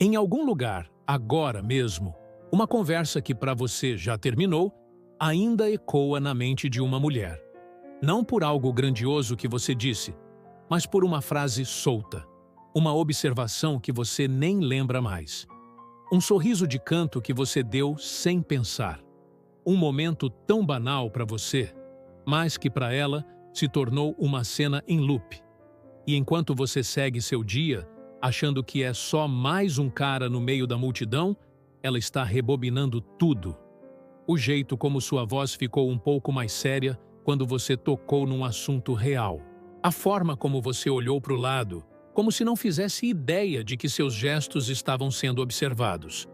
Em algum lugar, agora mesmo, uma conversa que para você já terminou ainda ecoa na mente de uma mulher. Não por algo grandioso que você disse, mas por uma frase solta, uma observação que você nem lembra mais. Um sorriso de canto que você deu sem pensar. Um momento tão banal para você, mas que para ela se tornou uma cena em loop. E enquanto você segue seu dia, achando que é só mais um cara no meio da multidão, ela está rebobinando tudo. O jeito como sua voz ficou um pouco mais séria quando você tocou num assunto real. A forma como você olhou para o lado, como se não fizesse ideia de que seus gestos estavam sendo observados.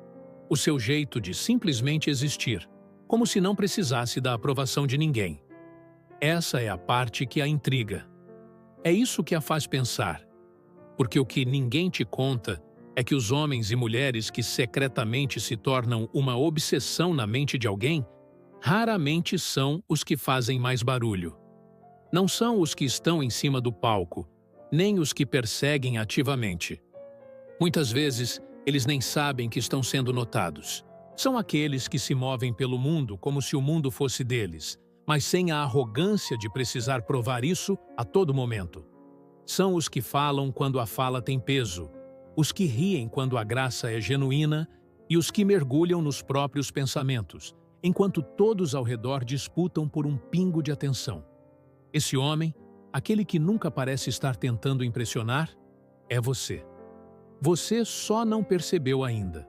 O seu jeito de simplesmente existir, como se não precisasse da aprovação de ninguém. Essa é a parte que a intriga. É isso que a faz pensar. Porque o que ninguém te conta é que os homens e mulheres que secretamente se tornam uma obsessão na mente de alguém, raramente são os que fazem mais barulho. Não são os que estão em cima do palco, nem os que perseguem ativamente. Muitas vezes, eles nem sabem que estão sendo notados. São aqueles que se movem pelo mundo como se o mundo fosse deles, mas sem a arrogância de precisar provar isso a todo momento. São os que falam quando a fala tem peso, os que riem quando a graça é genuína e os que mergulham nos próprios pensamentos, enquanto todos ao redor disputam por um pingo de atenção. Esse homem, aquele que nunca parece estar tentando impressionar, é você. Você só não percebeu ainda.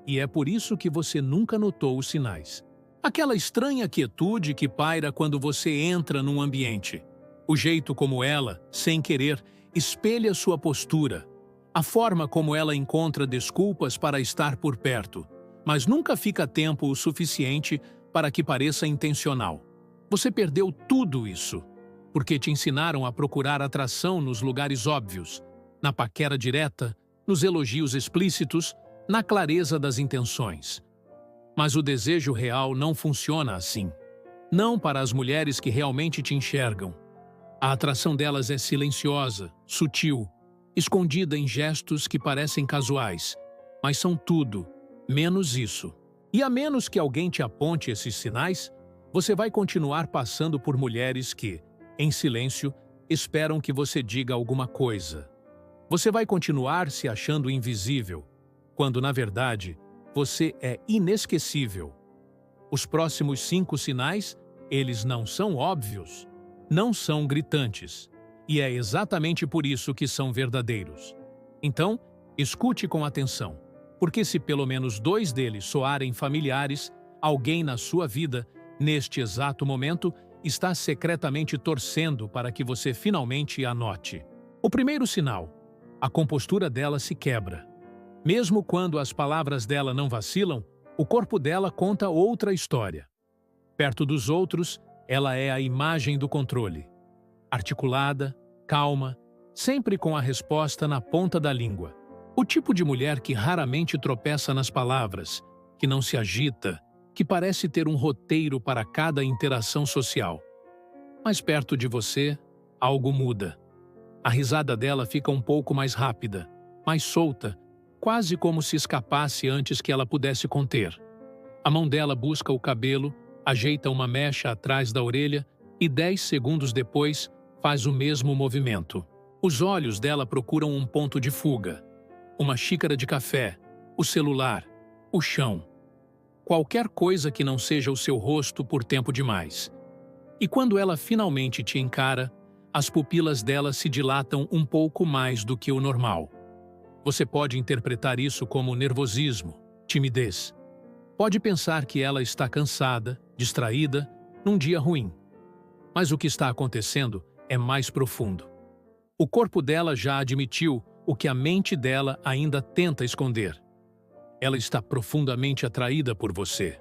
E é por isso que você nunca notou os sinais. Aquela estranha quietude que paira quando você entra num ambiente. O jeito como ela, sem querer, espelha sua postura. A forma como ela encontra desculpas para estar por perto, mas nunca fica tempo o suficiente para que pareça intencional. Você perdeu tudo isso, porque te ensinaram a procurar atração nos lugares óbvios, na paquera direta, nos elogios explícitos, na clareza das intenções. Mas o desejo real não funciona assim. Não para as mulheres que realmente te enxergam. A atração delas é silenciosa, sutil, escondida em gestos que parecem casuais, mas são tudo, menos isso. E a menos que alguém te aponte esses sinais, você vai continuar passando por mulheres que, em silêncio, esperam que você diga alguma coisa. Você vai continuar se achando invisível, quando, na verdade, você é inesquecível. Os próximos 5 sinais, eles não são óbvios, não são gritantes, e é exatamente por isso que são verdadeiros. Então, escute com atenção, porque se pelo menos 2 deles soarem familiares, alguém na sua vida, neste exato momento, está secretamente torcendo para que você finalmente anote. O primeiro sinal: a compostura dela se quebra. Mesmo quando as palavras dela não vacilam, o corpo dela conta outra história. Perto dos outros, ela é a imagem do controle. Articulada, calma, sempre com a resposta na ponta da língua. O tipo de mulher que raramente tropeça nas palavras, que não se agita, que parece ter um roteiro para cada interação social. Mas perto de você, algo muda. A risada dela fica um pouco mais rápida, mais solta, quase como se escapasse antes que ela pudesse conter. A mão dela busca o cabelo, ajeita uma mecha atrás da orelha e 10 segundos depois faz o mesmo movimento. Os olhos dela procuram um ponto de fuga. Uma xícara de café, o celular, o chão. Qualquer coisa que não seja o seu rosto por tempo demais. E quando ela finalmente te encara, as pupilas dela se dilatam um pouco mais do que o normal. Você pode interpretar isso como nervosismo, timidez. Pode pensar que ela está cansada, distraída, num dia ruim. Mas o que está acontecendo é mais profundo. O corpo dela já admitiu o que a mente dela ainda tenta esconder. Ela está profundamente atraída por você.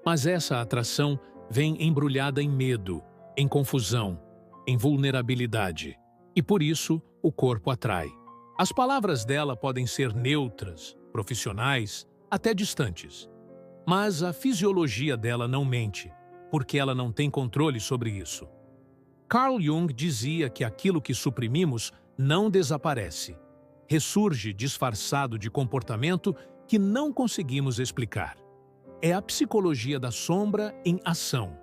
Mas essa atração vem embrulhada em medo, em confusão, em vulnerabilidade. E por isso o corpo atrai. As palavras dela podem ser neutras, profissionais, até distantes. Mas a fisiologia dela não mente, porque ela não tem controle sobre isso. Carl Jung dizia que aquilo que suprimimos não desaparece. ressurge disfarçado de comportamento que não conseguimos explicar. É a psicologia da sombra em ação.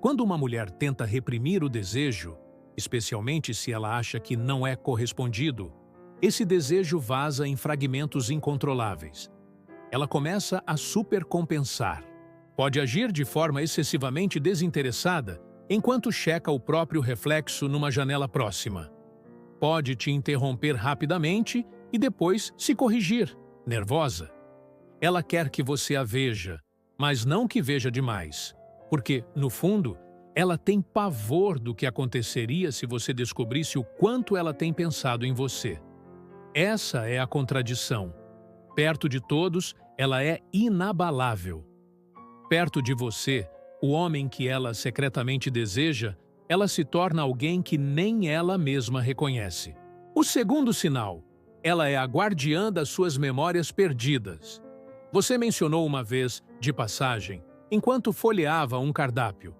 Quando uma mulher tenta reprimir o desejo, especialmente se ela acha que não é correspondido, esse desejo vaza em fragmentos incontroláveis. Ela começa a supercompensar. Pode agir de forma excessivamente desinteressada enquanto checa o próprio reflexo numa janela próxima. Pode te interromper rapidamente e depois se corrigir, nervosa. Ela quer que você a veja, mas não que veja demais, porque, no fundo, ela tem pavor do que aconteceria se você descobrisse o quanto ela tem pensado em você. Essa é a contradição. Perto de todos, ela é inabalável. Perto de você, o homem que ela secretamente deseja, ela se torna alguém que nem ela mesma reconhece. O segundo sinal, ela é a guardiã das suas memórias perdidas. Você mencionou uma vez, de passagem, enquanto folheava um cardápio.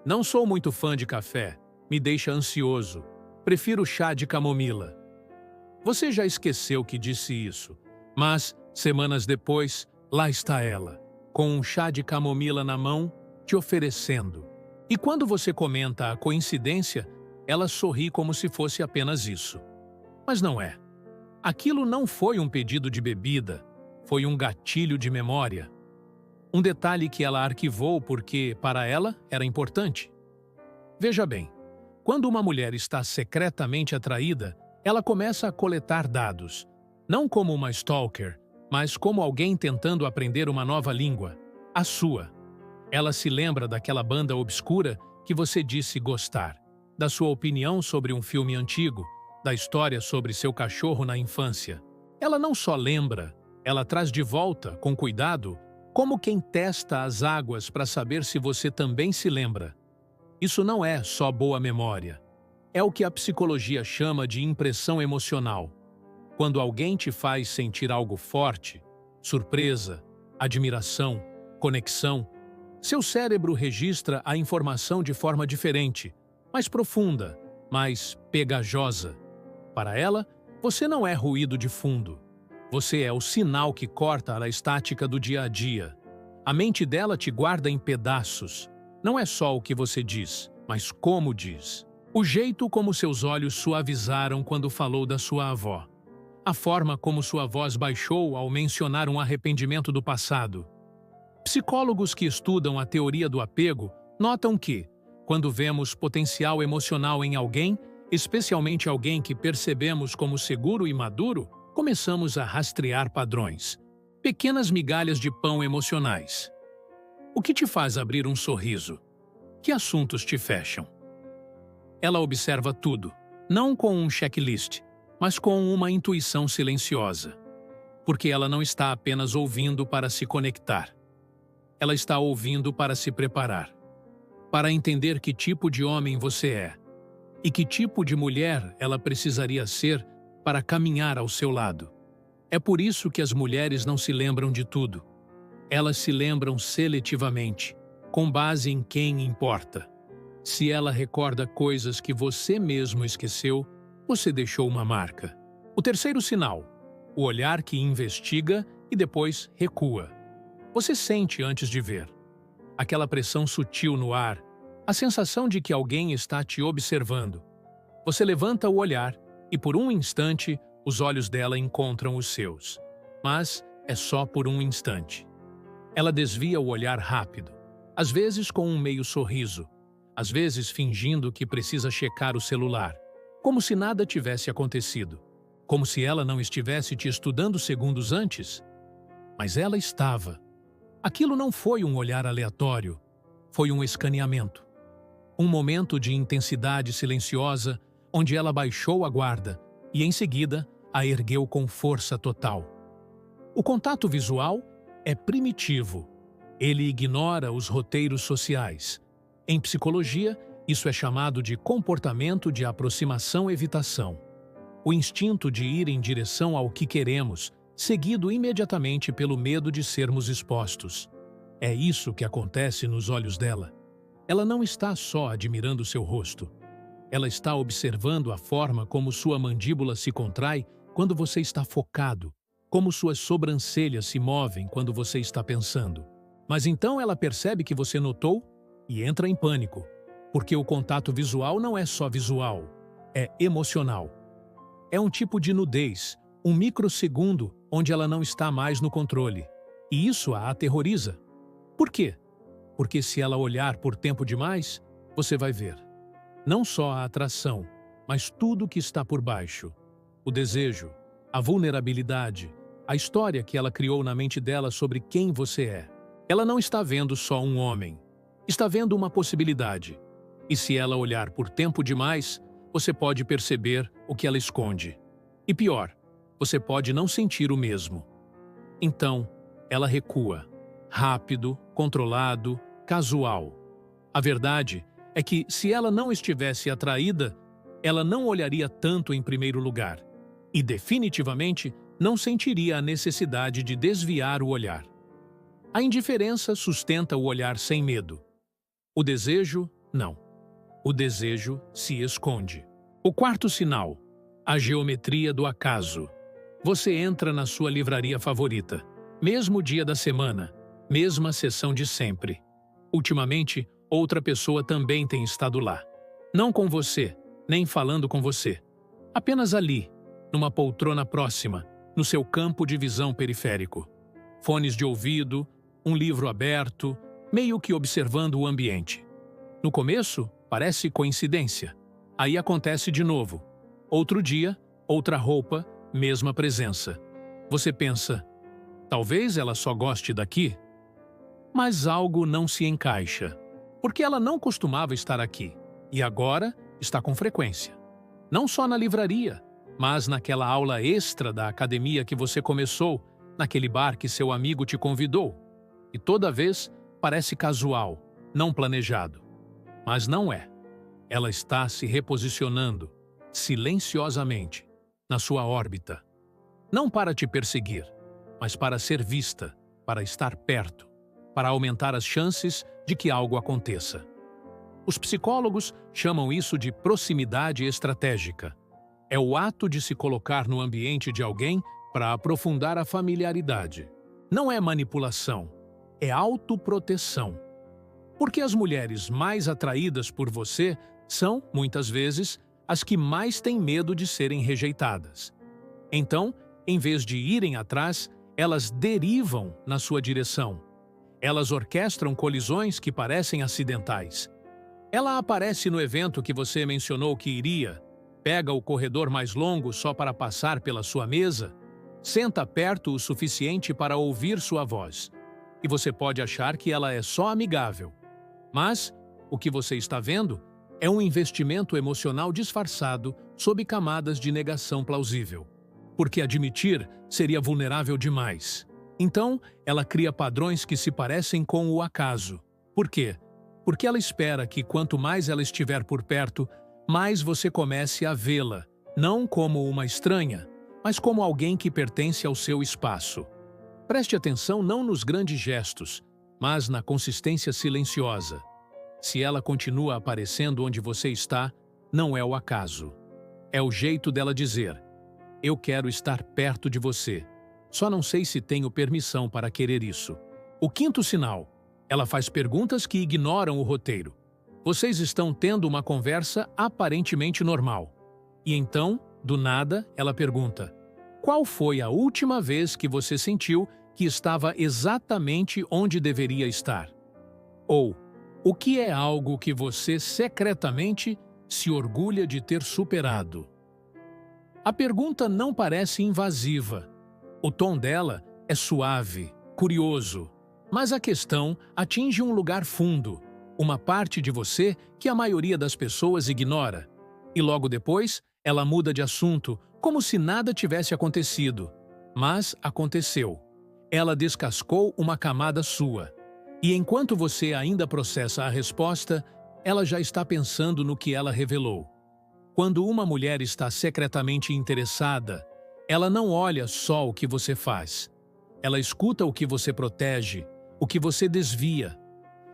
Não sou muito fã de café, me deixa ansioso. Prefiro chá de camomila. Você já esqueceu que disse isso, mas, semanas depois, lá está ela, com um chá de camomila na mão, te oferecendo. E quando você comenta a coincidência, ela sorri como se fosse apenas isso. Mas não é. Aquilo não foi um pedido de bebida, foi um gatilho de memória. Um detalhe que ela arquivou porque, para ela, era importante. Veja bem, quando uma mulher está secretamente atraída, ela começa a coletar dados, não como uma stalker, mas como alguém tentando aprender uma nova língua, a sua. Ela se lembra daquela banda obscura que você disse gostar, da sua opinião sobre um filme antigo, da história sobre seu cachorro na infância. Ela não só lembra, ela traz de volta, com cuidado, como quem testa as águas para saber se você também se lembra. Isso não é só boa memória. É o que a psicologia chama de impressão emocional. Quando alguém te faz sentir algo forte, surpresa, admiração, conexão, seu cérebro registra a informação de forma diferente, mais profunda, mais pegajosa. Para ela, você não é ruído de fundo. Você é o sinal que corta a estática do dia a dia. A mente dela te guarda em pedaços. Não é só o que você diz, mas como diz. O jeito como seus olhos suavizaram quando falou da sua avó. A forma como sua voz baixou ao mencionar um arrependimento do passado. Psicólogos que estudam a teoria do apego notam que, quando vemos potencial emocional em alguém, especialmente alguém que percebemos como seguro e maduro, começamos a rastrear padrões. Pequenas migalhas de pão emocionais. O que te faz abrir um sorriso? Que assuntos te fecham? Ela observa tudo, não com um checklist, mas com uma intuição silenciosa. Porque ela não está apenas ouvindo para se conectar. Ela está ouvindo para se preparar. Para entender que tipo de homem você é. E que tipo de mulher ela precisaria ser para caminhar ao seu lado. É por isso que as mulheres não se lembram de tudo. Elas se lembram seletivamente, com base em quem importa. Se ela recorda coisas que você mesmo esqueceu, você deixou uma marca. O terceiro sinal, o olhar que investiga e depois recua. Você sente antes de ver. Aquela pressão sutil no ar, a sensação de que alguém está te observando. Você levanta o olhar e, por um instante, os olhos dela encontram os seus. Mas é só por um instante. Ela desvia o olhar rápido, às vezes com um meio sorriso, às vezes fingindo que precisa checar o celular, como se nada tivesse acontecido, como se ela não estivesse te estudando segundos antes. Mas ela estava. Aquilo não foi um olhar aleatório, foi um escaneamento. Um momento de intensidade silenciosa, onde ela baixou a guarda e, em seguida, a ergueu com força total. O contato visual é primitivo. Ele ignora os roteiros sociais. Em psicologia, isso é chamado de comportamento de aproximação-evitação. O instinto de ir em direção ao que queremos, seguido imediatamente pelo medo de sermos expostos. É isso que acontece nos olhos dela. Ela não está só admirando seu rosto. Ela está observando a forma como sua mandíbula se contrai quando você está focado, como suas sobrancelhas se movem quando você está pensando. Mas então ela percebe que você notou e entra em pânico, porque o contato visual não é só visual, é emocional. É um tipo de nudez, um microsegundo onde ela não está mais no controle. E isso a aterroriza. Por quê? Porque se ela olhar por tempo demais, você vai ver não só a atração, mas tudo que está por baixo. O desejo, a vulnerabilidade, a história que ela criou na mente dela sobre quem você é. Ela não está vendo só um homem, está vendo uma possibilidade. E se ela olhar por tempo demais, você pode perceber o que ela esconde. E pior, você pode não sentir o mesmo. Então, ela recua, rápido, controlado, casual. A verdade é que, se ela não estivesse atraída, ela não olharia tanto em primeiro lugar e, definitivamente, não sentiria a necessidade de desviar o olhar. A indiferença sustenta o olhar sem medo. O desejo, não. O desejo se esconde. O quarto sinal, a geometria do acaso. Você entra na sua livraria favorita, mesmo dia da semana, mesma sessão de sempre. Ultimamente, outra pessoa também tem estado lá. Não com você, nem falando com você. Apenas ali, numa poltrona próxima, no seu campo de visão periférico. Fones de ouvido, um livro aberto, meio que observando o ambiente. No começo, parece coincidência. Aí acontece de novo. Outro dia, outra roupa, mesma presença. Você pensa, talvez ela só goste daqui? Mas algo não se encaixa, porque ela não costumava estar aqui, e agora está com frequência. Não só na livraria, mas naquela aula extra da academia que você começou, naquele bar que seu amigo te convidou. E toda vez parece casual, não planejado. Mas não é. Ela está se reposicionando, silenciosamente, na sua órbita. Não para te perseguir, mas para ser vista, para estar perto, para aumentar as chances de que algo aconteça. Os psicólogos chamam isso de proximidade estratégica. É o ato de se colocar no ambiente de alguém para aprofundar a familiaridade. Não é manipulação, é autoproteção. Porque as mulheres mais atraídas por você são, muitas vezes, as que mais têm medo de serem rejeitadas. Então, em vez de irem atrás, elas derivam na sua direção. Elas orquestram colisões que parecem acidentais. Ela aparece no evento que você mencionou que iria, pega o corredor mais longo só para passar pela sua mesa, senta perto o suficiente para ouvir sua voz. E você pode achar que ela é só amigável. Mas o que você está vendo é um investimento emocional disfarçado sob camadas de negação plausível. Porque admitir seria vulnerável demais. Então, ela cria padrões que se parecem com o acaso. Por quê? Porque ela espera que quanto mais ela estiver por perto, mais você comece a vê-la, não como uma estranha, mas como alguém que pertence ao seu espaço. Preste atenção não nos grandes gestos, mas na consistência silenciosa. Se ela continua aparecendo onde você está, não é o acaso. É o jeito dela dizer: eu quero estar perto de você. Só não sei se tenho permissão para querer isso. O quinto sinal: ela faz perguntas que ignoram o roteiro. Vocês estão tendo uma conversa aparentemente normal. E então, do nada, ela pergunta: qual foi a última vez que você sentiu que estava exatamente onde deveria estar? Ou, o que é algo que você secretamente se orgulha de ter superado? A pergunta não parece invasiva. O tom dela é suave, curioso, mas a questão atinge um lugar fundo, uma parte de você que a maioria das pessoas ignora. E logo depois, ela muda de assunto, como se nada tivesse acontecido. Mas aconteceu. Ela descascou uma camada sua. E enquanto você ainda processa a resposta, ela já está pensando no que ela revelou. Quando uma mulher está secretamente interessada, ela não olha só o que você faz. Ela escuta o que você protege, o que você desvia.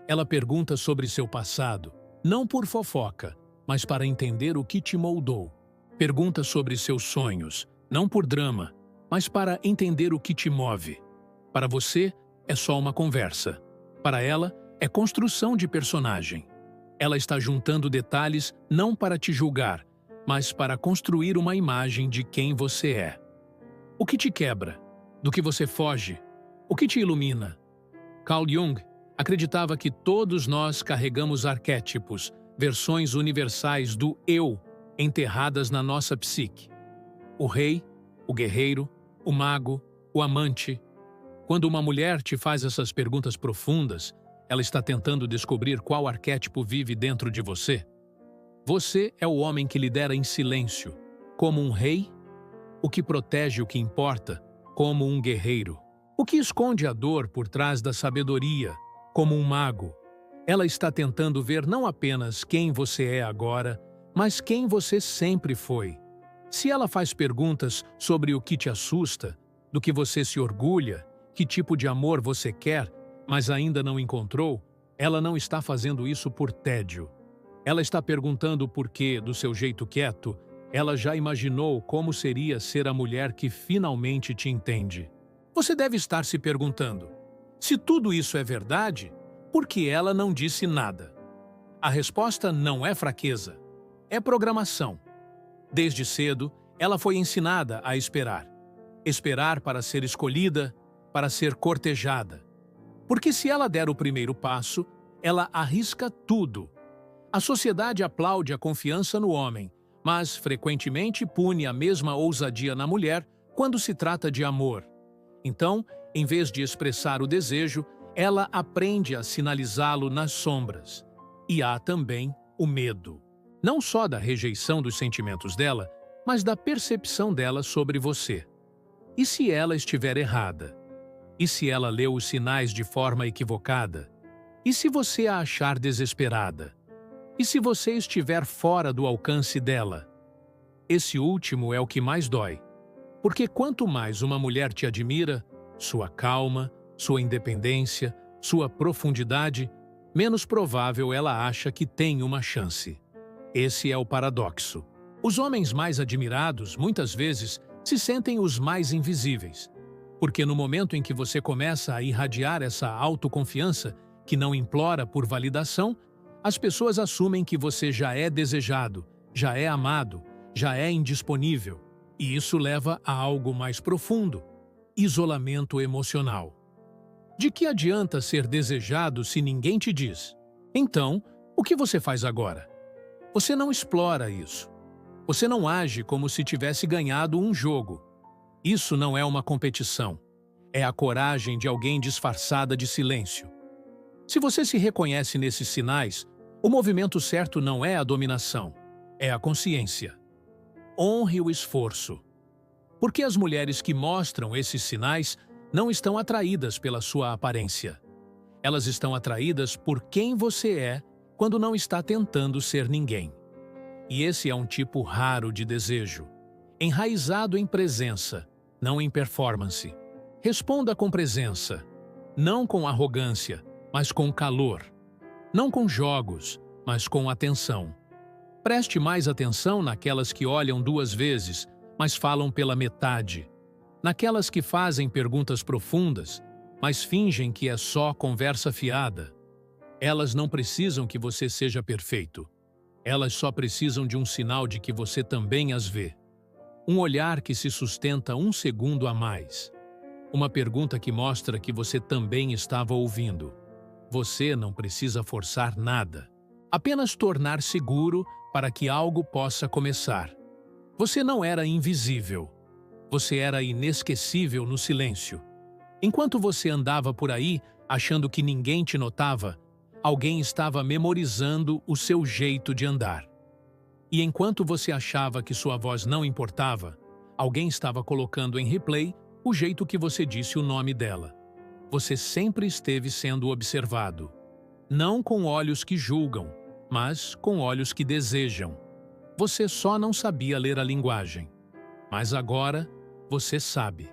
Ela pergunta sobre seu passado, não por fofoca, mas para entender o que te moldou. Pergunta sobre seus sonhos, Não por drama, mas para entender o que te move. Para você, é só uma conversa. Para ela, é construção de personagem. Ela está juntando detalhes não para te julgar, mas para construir uma imagem de quem você é. O que te quebra? Do que você foge? O que te ilumina? Carl Jung acreditava que todos nós carregamos arquétipos, versões universais do eu, enterradas na nossa psique. O rei, o guerreiro, o mago, o amante. Quando uma mulher te faz essas perguntas profundas, ela está tentando descobrir qual arquétipo vive dentro de você. Você é o homem que lidera em silêncio, como um rei, o que protege o que importa, como um guerreiro, o que esconde a dor por trás da sabedoria, como um mago. Ela está tentando ver não apenas quem você é agora, mas quem você sempre foi. Se ela faz perguntas sobre o que te assusta, do que você se orgulha, que tipo de amor você quer, mas ainda não encontrou, ela não está fazendo isso por tédio. Ela está perguntando por que, do seu jeito quieto, ela já imaginou como seria ser a mulher que finalmente te entende. Você deve estar se perguntando, se tudo isso é verdade, por que ela não disse nada? A resposta não é fraqueza, é programação. Desde cedo, ela foi ensinada a esperar. Esperar para ser escolhida, para ser cortejada. Porque se ela der o primeiro passo, ela arrisca tudo. A sociedade aplaude a confiança no homem, mas frequentemente pune a mesma ousadia na mulher quando se trata de amor. Então, em vez de expressar o desejo, ela aprende a sinalizá-lo nas sombras. E há também o medo. Não só da rejeição dos sentimentos dela, mas da percepção dela sobre você. E se ela estiver errada? E se ela leu os sinais de forma equivocada? E se você a achar desesperada? E se você estiver fora do alcance dela? Esse último é o que mais dói. Porque quanto mais uma mulher te admira, sua calma, sua independência, sua profundidade, menos provável ela acha que tem uma chance. Esse é o paradoxo. Os homens mais admirados, muitas vezes, se sentem os mais invisíveis. Porque no momento em que você começa a irradiar essa autoconfiança, que não implora por validação, as pessoas assumem que você já é desejado, já é amado, já é indisponível. E isso leva a algo mais profundo: isolamento emocional. De que adianta ser desejado se ninguém te diz? Então, o que você faz agora? Você não explora isso. Você não age como se tivesse ganhado um jogo. Isso não é uma competição. É a coragem de alguém disfarçada de silêncio. Se você se reconhece nesses sinais, o movimento certo não é a dominação, é a consciência. Honre o esforço. Porque as mulheres que mostram esses sinais não estão atraídas pela sua aparência. Elas estão atraídas por quem você é quando não está tentando ser ninguém. E esse é um tipo raro de desejo, enraizado em presença, não em performance. Responda com presença, não com arrogância, mas com calor. Não com jogos, mas com atenção. Preste mais atenção naquelas que olham 2 vezes, mas falam pela metade. Naquelas que fazem perguntas profundas, mas fingem que é só conversa fiada. Elas não precisam que você seja perfeito. Elas só precisam de um sinal de que você também as vê. Um olhar que se sustenta 1 segundo a mais. Uma pergunta que mostra que você também estava ouvindo. Você não precisa forçar nada. Apenas tornar seguro para que algo possa começar. Você não era invisível. Você era inesquecível no silêncio. Enquanto você andava por aí, achando que ninguém te notava, alguém estava memorizando o seu jeito de andar. E enquanto você achava que sua voz não importava, alguém estava colocando em replay o jeito que você disse o nome dela. Você sempre esteve sendo observado. Não com olhos que julgam, mas com olhos que desejam. Você só não sabia ler a linguagem. Mas agora, você sabe.